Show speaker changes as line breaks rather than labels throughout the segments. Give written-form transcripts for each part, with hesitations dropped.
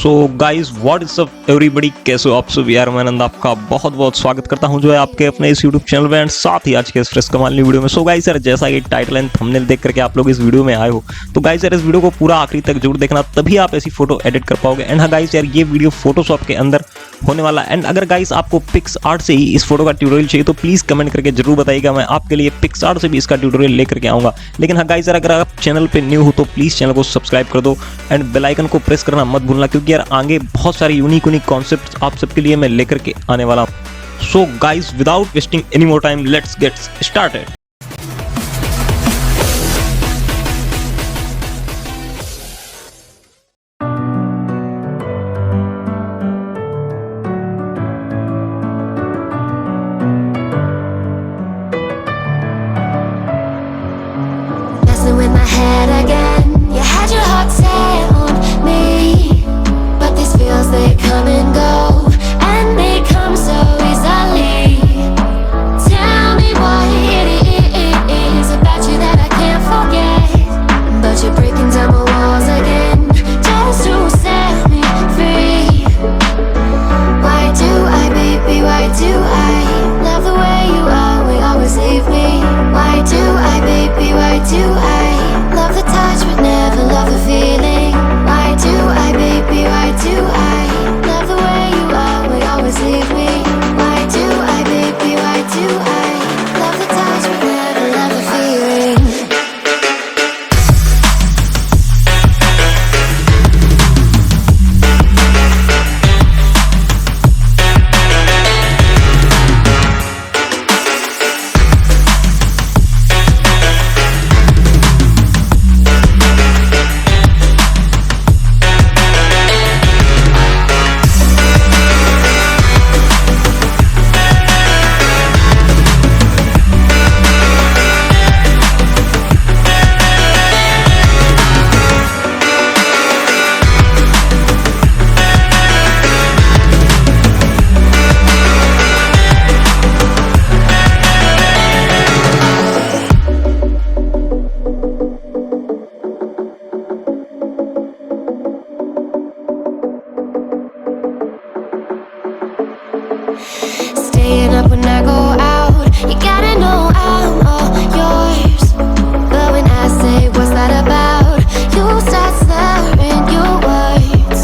So guys what is up everybody, कैसे हो आप सब यार। मैं आनंद आपका बहुत बहुत स्वागत करता हूं जो है आपके अपने इस यूट्यूब चैनल में एंड साथ ही आज के इस फ्रेश कमाल वीडियो में। सो गाइज यार, जैसा कि टाइटल एंड थंबनेल देख करके आप लोग इस वीडियो में आए हो, तो गाइज यार इस वीडियो को पूरा आखिरी तक जरूर देखना, तभी आप ऐसी फोटो एडिट कर पाओगे। एंड हाँ गाइज यार, ये वीडियो फोटोशॉप के अंदर होने वाला है। एंड अगर गाइज आपको पिक्स आर्ट से ही इस फोटो का ट्यूटोरियल चाहिए तो प्लीज कमेंट करके जरूर बताइएगा, मैं आपके लिए पिक्स आर्ट से भी इसका ट्यूटोरियल लेकर के आऊंगा। लेकिन हाँ गाइज यार, अगर आप चैनल पे न्यू हो तो प्लीज चैनल को सब्सक्राइब कर दो एंड बेल आइकन को प्रेस करना मत भूलना, क्योंकि यार आगे बहुत सारे यूनिक कॉन्सेप्ट्स आप सबके लिए मैं लेकर के आने वाला हूं। So guys without wasting any more time, let's get started.
With my head again, you had your heart set on me, but these feels they come and go, and they come so easily. Tell me what it is about you that I can't forget, but you're breaking down my walls again, just to set me free. Why do I, baby, why do I love the way you are, we always leave me? Why do I, baby, why do I love the touch but never love the feeling? Why do I, baby, why do I love the way you are, we always leave me? Why do I, baby, why do I love the touch but never love the feeling? Staying up when I go out, you gotta know I'm all yours. But when I say what's that about, you start slurring your words.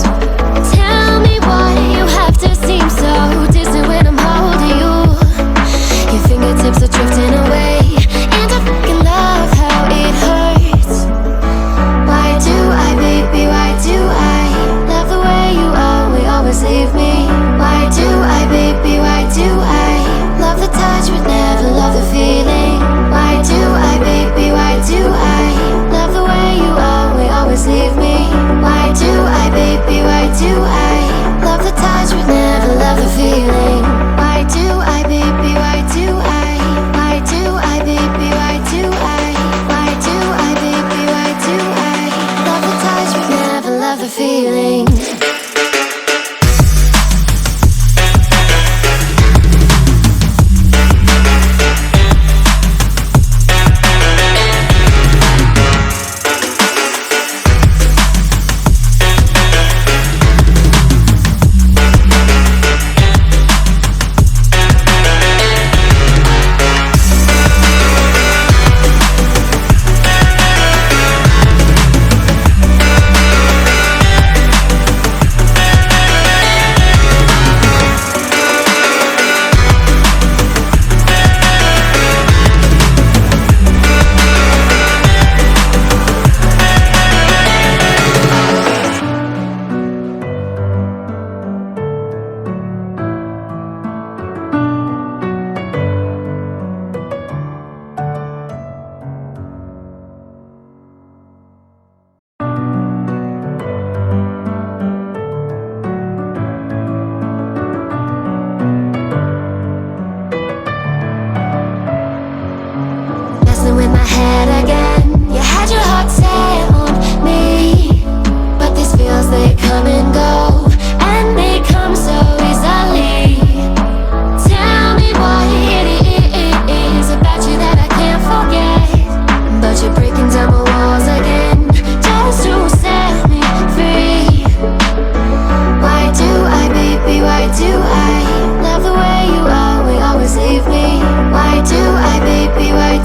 Tell me why you have to seem so distant when I'm holding you. Your fingertips are drifting away, and I fucking love how it hurts. Why do I, baby, why do I love the way you are, we always leave me? Why do I, baby, why do I love the touch but never love the feeling? Why do I, baby, why do I love the way you are, we always leave me? Why do I, baby, why do I love the touch but never love the feeling? Why do I, baby, why do I? Why do I, baby, why do I? Why do I, baby, why do I love the touch but never love the feeling?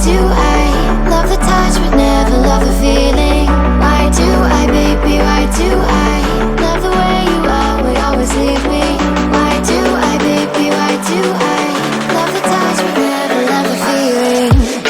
do I love the touch but never love the feeling? Why do I, baby, why do I love the way you always leave me? Why do I, baby, why do I love the touch but never love the feeling?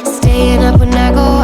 Staying up when I go